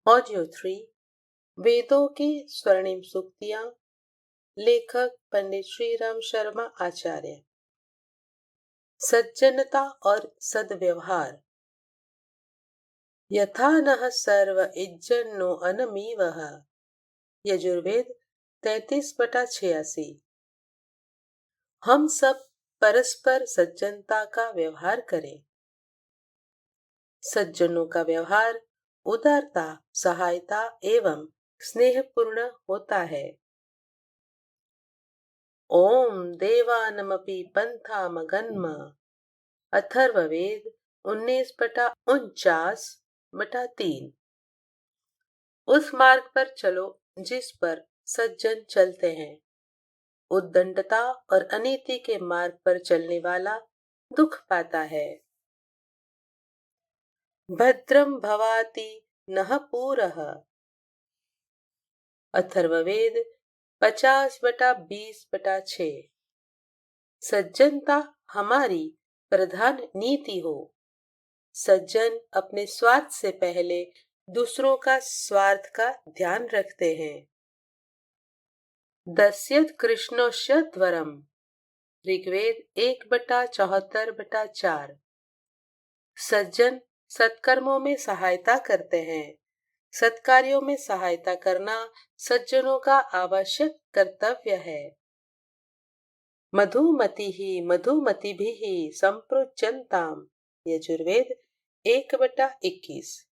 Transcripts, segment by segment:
Audio 3 वेदों की स्वर्णिम सूक्तियां। लेखक पंडित श्री राम शर्मा आचार्य। सज्जनता और सद्व्यवहार। यथा नः सर्व इज्जन्नो अनमीवः। यजुर्वेद 33/86। हम सब परस्पर सज्जनता का व्यवहार करें। सज्जनों का व्यवहार उदारता, सहायता एवं स्नेहपूर्ण होता है। ओम देवानमपि पंथामगन्म। अथर्ववेद 19/49/3। उस मार्ग पर चलो जिस पर सज्जन चलते हैं। उद्दंडता और अनीति के मार्ग पर चलने वाला दुख पाता है। भद्रम भवाति नः पूरः। अथर्ववेद 50/20/6। सज्जनता हमारी प्रधान नीति हो। सज्जन अपने स्वार्थ से पहले दूसरों का स्वार्थ का ध्यान रखते हैं। दस्यत कृष्णोश्य ध्वरम। ऋग्वेद 1/74/4। सज्जन सत्कर्मों में सहायता करते हैं। सत्कार्यों में सहायता करना सज्जनों का आवश्यक कर्तव्य है। मधुमतिः मधुमतिभिः संपृच्यन्ताम्। यजुर्वेद 1/21।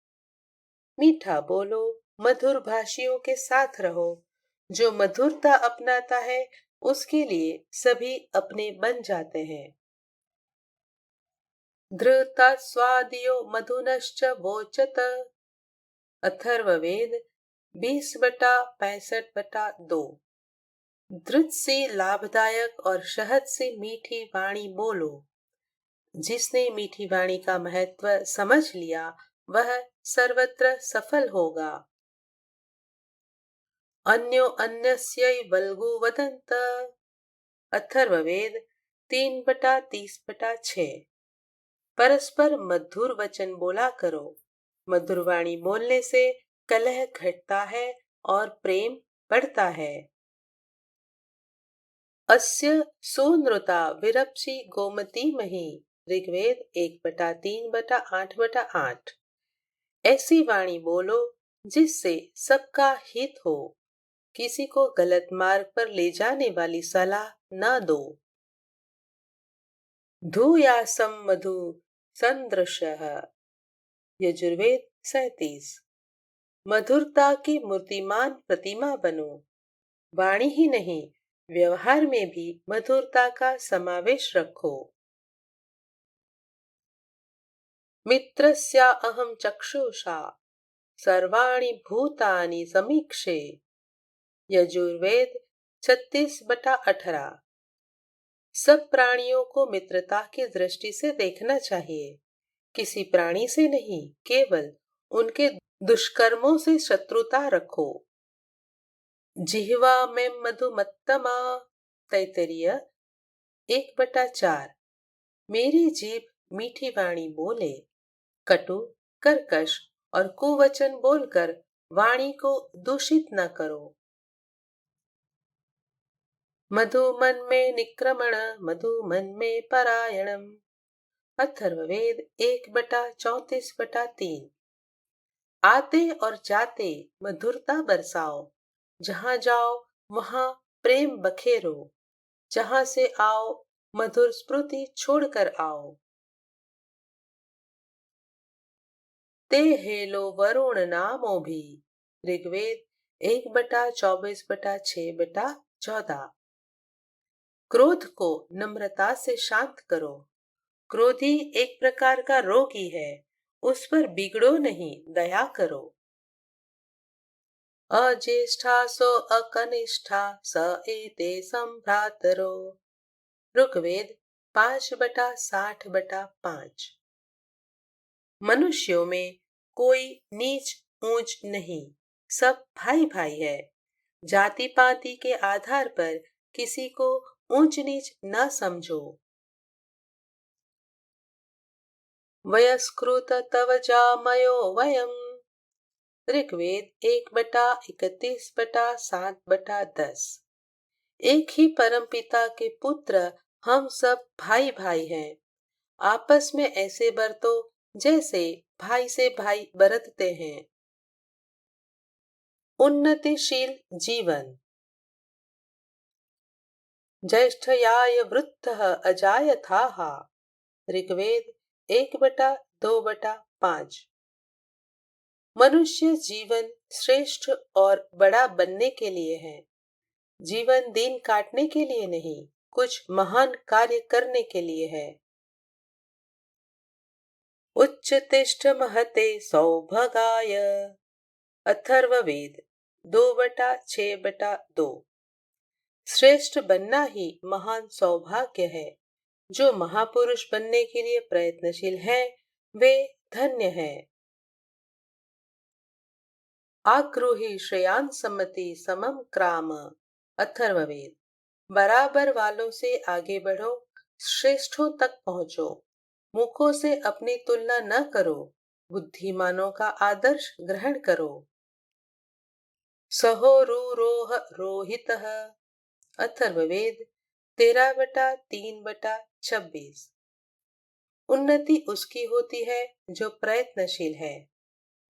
मीठा बोलो, मधुर भाषियों के साथ रहो। जो मधुरता अपनाता है उसके लिए सभी अपने बन जाते हैं। धृता स्वादियो मधुनश्च वोचत। अथर्ववेद 20/65/2। धृत से लाभदायक और शहद से मीठी वाणी बोलो। जिसने मीठी वाणी का महत्व समझ लिया वह सर्वत्र सफल होगा। अन्यो अन्यस्यैवल्गु वदन्त। अथर्ववेद 3/30/6। परस्पर मधुर वचन बोला करो। मधुर वाणी बोलने से कलह घटता है और प्रेम बढ़ता है। अस्य सुनृता विरप्सि गोमती मही। ऋग्वेद 1/3/8/8। ऐसी वाणी बोलो जिससे सबका हित हो। किसी को गलत मार्ग पर ले जाने वाली सलाह न दो। धूयासम मधु संदृशः। यजुर्वेद 37। मधुरता की मूर्तिमान प्रतिमा बनो। वाणी ही नहीं, व्यवहार में भी मधुरता का समावेश रखो। मित्रस्या अहम चक्षुषा सर्वाणि भूतानि समीक्षे। यजुर्वेद 36/18। सब प्राणियों को मित्रता की दृष्टि से देखना चाहिए। किसी प्राणी से नहीं, केवल उनके दुष्कर्मों से शत्रुता रखो। जिह्वा में मधुमत्तमा। तैत्तिरीय 1/4। मेरी जीभ मीठी वाणी बोले। कटु, कर्कश और कुवचन बोलकर वाणी को दूषित न करो। मधुमन में निक्रमण मधुमन में परायणम। अथर्ववेद 1/34/3। आते और जाते मधुरता बरसाओ। जहां जाओ वहां प्रेम बखेरो। जहां से आओ मधुर स्मृति छोड़कर आओ। ते हेलो वरुण नामो भी। ऋग्वेद 1/24/6/14। क्रोध को नम्रता से शांत करो। क्रोधी एक प्रकार का रोगी है, उस पर बिगड़ो नहीं, दया करो। अज्येष्ठा सो अकनिष्ठा स एते संभ्रातरो। ऋग्वेद 5/60/5। मनुष्यों में कोई नीच ऊंच नहीं, सब भाई भाई है। जाति पाति के आधार पर किसी को ऊंच नीच न समझो। वयस्कृत तव जामयो वयम्। ऋग्वेद 1/31/7/10। एक ही परमपिता के पुत्र हम सब भाई भाई हैं। आपस में ऐसे बरतो जैसे भाई से भाई बरतते हैं। उन्नतिशील जीवन। ज्येष्ठयाय वृद्धः अजायथाः। ऋग्वेद 1/2/5। मनुष्य जीवन श्रेष्ठ और बड़ा बनने के लिए है। जीवन दिन काटने के लिए नहीं, कुछ महान कार्य करने के लिए है। उच्चतिष्ठ महते सौभगाय। अथर्ववेद 2/6/2। श्रेष्ठ बनना ही महान सौभाग्य है। जो महापुरुष बनने के लिए प्रयत्नशील हैं, वे धन्य हैं। आक्रोही श्रेयान सम्मति समम क्राम। अथर्ववेद। बराबर वालों से आगे बढ़ो, श्रेष्ठों तक पहुंचो। मूर्खों से अपनी तुलना न करो, बुद्धिमानों का आदर्श ग्रहण करो। सहोरुरोह रोहितः। अथर्ववेद 13/3/26। उन्नति उसकी होती है जो प्रयत्नशील है।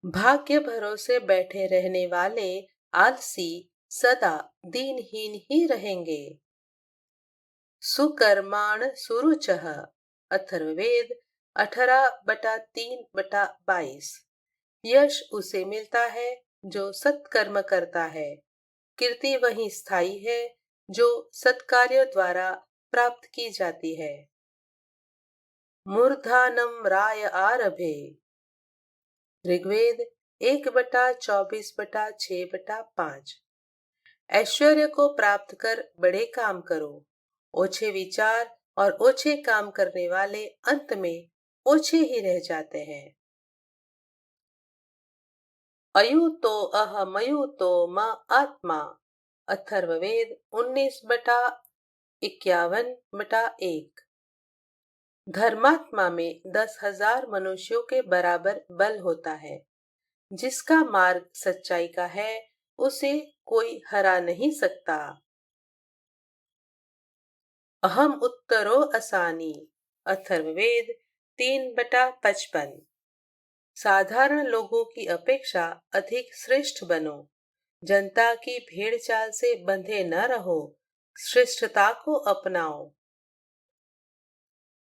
भाग्य भरोसे बैठे रहने वाले आलसी सदा दीनहीन ही रहेंगे। सुकर्माण सुरुचः। अथर्ववेद 18/3/22। यश उसे मिलता है जो सत्कर्म करता है। कीर्ति वही स्थायी है जो सत्कार्यों द्वारा प्राप्त की जाती है। मूर्धानम राय आरभे। ऋग्वेद 1/24/6/5। ऐश्वर्य को प्राप्त कर बड़े काम करो। ओछे विचार और ओछे काम करने वाले अंत में ओछे ही रह जाते हैं। अयुतो अहमयुतो म आत्मा। अथर्ववेद 19/51/1। धर्मात्मा में 10,000 मनुष्यों के बराबर बल होता है। जिसका मार्ग सच्चाई का है, उसे कोई हरा नहीं सकता। अहम उत्तरो असानी। अथर्ववेद 3/55। साधारण लोगों की अपेक्षा अधिक श्रेष्ठ बनो। जनता की भेड़ चाल से बंधे न रहो, श्रेष्ठता को अपनाओ।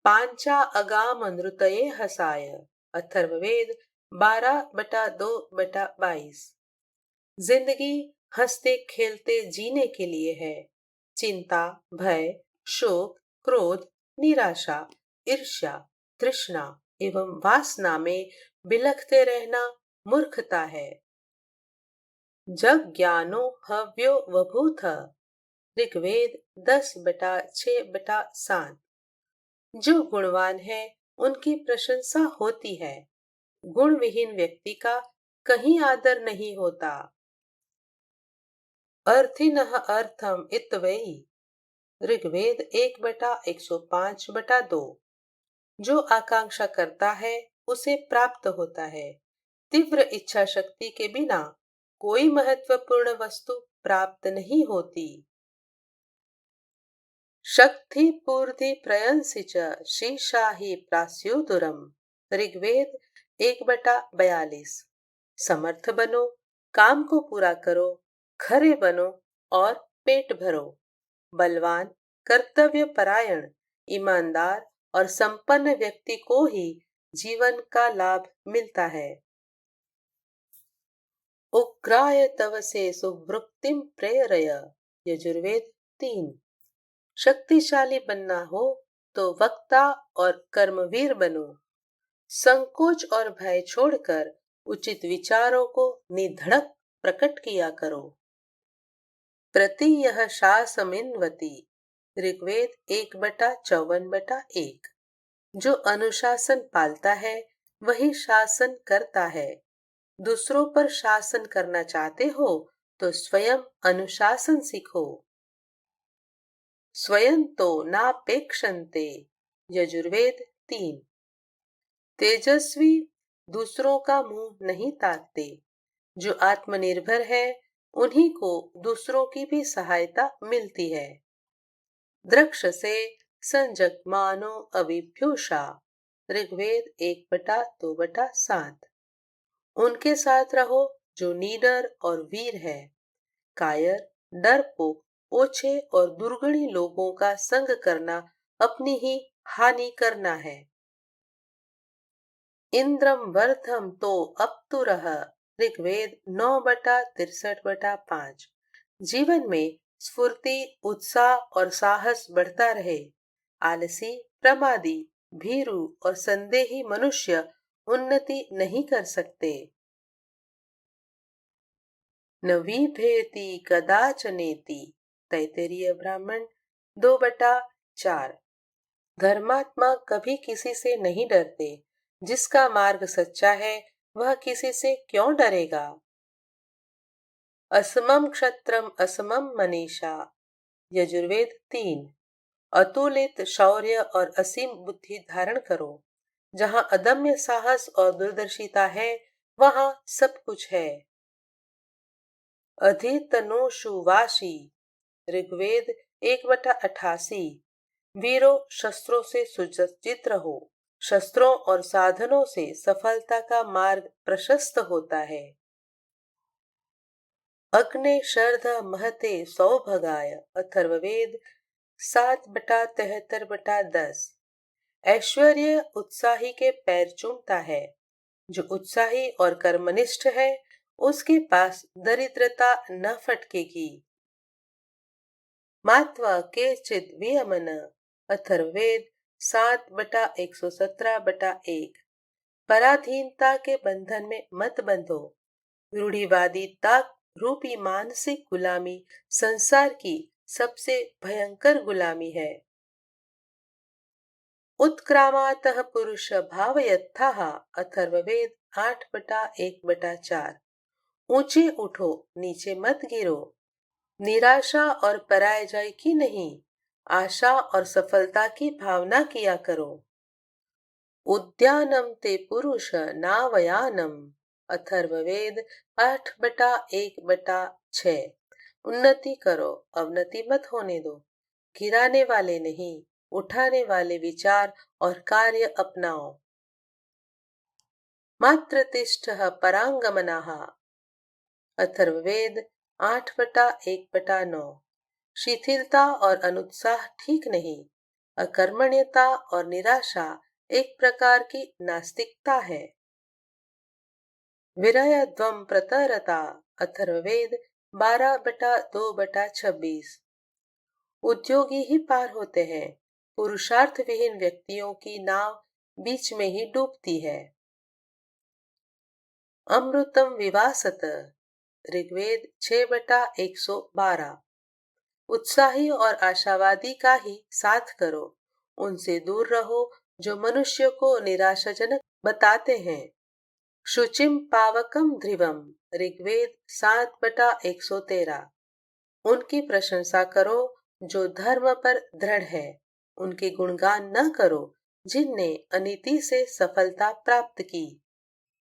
पांचा अगाम नृतये हसाय। अथर्ववेद 12/2/22। जिंदगी हंसते खेलते जीने के लिए है। चिंता, भय, शोक, क्रोध, निराशा, ईर्ष्या, तृष्णा एवं वासना में बिलखते रहना मूर्खता है। जग ज्ञानो हव्यो वभूथ। ऋग्वेद 10/6/7। जो गुणवान है उनकी प्रशंसा होती है। गुण विहीन व्यक्ति का कहीं आदर नहीं होता। अर्थिनः अर्थम इत्वयि। ऋग्वेद 1/105/2। जो आकांक्षा करता है उसे प्राप्त होता है। तीव्र इच्छा शक्ति के बिना कोई महत्वपूर्ण वस्तु प्राप्त नहीं होती। शक्ति पूर्ति प्रयंसि च शीशा ही प्रास्युदुरम। ऋग्वेद 1/42। समर्थ बनो, काम को पूरा करो, खरे बनो और पेट भरो। बलवान, कर्तव्य परायण, ईमानदार और संपन्न व्यक्ति को ही जीवन का लाभ मिलता है। उग्राय तव से सुवृत्तिम प्रेरय। यजुर्वेद 3। शक्तिशाली बनना हो तो वक्ता और कर्मवीर बनो। संकोच और भय छोड़कर उचित विचारों को निधड़क प्रकट किया करो। प्रति यह शासमिन्वति। ऋग्वेद 1/54/1। जो अनुशासन पालता है वही शासन करता है। दूसरों पर शासन करना चाहते हो तो स्वयं अनुशासन सीखो। स्वयं तो नापेक्षन्ते। यजुर्वेद 3। तेजस्वी दूसरों का मुंह नहीं ताकते, जो आत्मनिर्भर है उन्हीं को दूसरों की भी सहायता मिलती है। वृक्ष से संजक मानो अभिभूषा, ऋग्वेद 1/2/7। उनके साथ रहो जो नीडर और वीर है। कायर, डरपोक, ओछे और दुर्गुणी लोगों का संग करना अपनी ही हानि करना है। इंद्रम वर्धम तो अपतुरह, ऋग्वेद 9/63/5। जीवन में स्फूर्ति, उत्साह और साहस बढ़ता रहे। आलसी, प्रमादी, भीरू और संदेही मनुष्य उन्नति नहीं कर सकते। न विभेति कदाचनेति, तैत्तिरीय ब्राह्मण 2/4। धर्मात्मा कभी किसी से नहीं डरते। जिसका मार्ग सच्चा है वह किसी से क्यों डरेगा। असमम क्षत्रम असमम मनीषा, यजुर्वेद 3। अतुलित शौर्य और असीम बुद्धि धारण करो। जहाँ अदम्य साहस और दूरदर्शिता है वहाँ सब कुछ है। अधितनुषु वाशी, ऋग्वेद 1/88। वीरों, शस्त्रों से सुसज्जित रहो। शस्त्रों और साधनों से सफलता का मार्ग प्रशस्त होता है। अग्ने शर्ध महते सौभगाय, अथर्ववेद 7/73/10। ऐश्वर्य उत्साही के पैर चूमता है। जो उत्साही और कर्मनिष्ठ है उसके पास दरिद्रता न फटकेगी। मात्वा केचित वियमन, अथर्ववेद 7/117/1। पराधीनता के बंधन में मत बंधो। रूढ़िवादिता रूपी मानसिक गुलामी संसार की सबसे भयंकर गुलामी है। उत्क्रामातः पुरुष भावयत्थः, अथर्ववेद 8/1/4। ऊंचे उठो, नीचे मत गिरो। निराशा और पराजय की नहीं, आशा और सफलता की भावना किया करो। उद्यानम ते पुरुष नावयानम, अथर्ववेद 8/1/6। उन्नति करो, अवनति मत होने दो। गिराने वाले नहीं, उठाने वाले विचार और कार्य अपनाओ। मात्र तिष्ठः परांगमनः, अथर्ववेद 8/1/9। शिथिलता और अनुत्साह ठीक नहीं। अकर्मण्यता और निराशा एक प्रकार की नास्तिकता है। विरयध्वम प्रतरता, अथर्ववेद 12/2/26। उद्योगी ही पार होते हैं। पुरुषार्थ विहीन व्यक्तियों की नाव बीच में ही डूबती है। अमृतम विवासत, ऋग्वेद 6/112। उत्साही और आशावादी का ही साथ करो। उनसे दूर रहो जो मनुष्य को निराशाजनक बताते हैं। शुचिम पावकम ध्रुवम, ऋग्वेद 7/113। उनकी प्रशंसा करो जो धर्म पर दृढ़ है। उनके गुणगान न करो जिनने अनीति से सफलता प्राप्त की।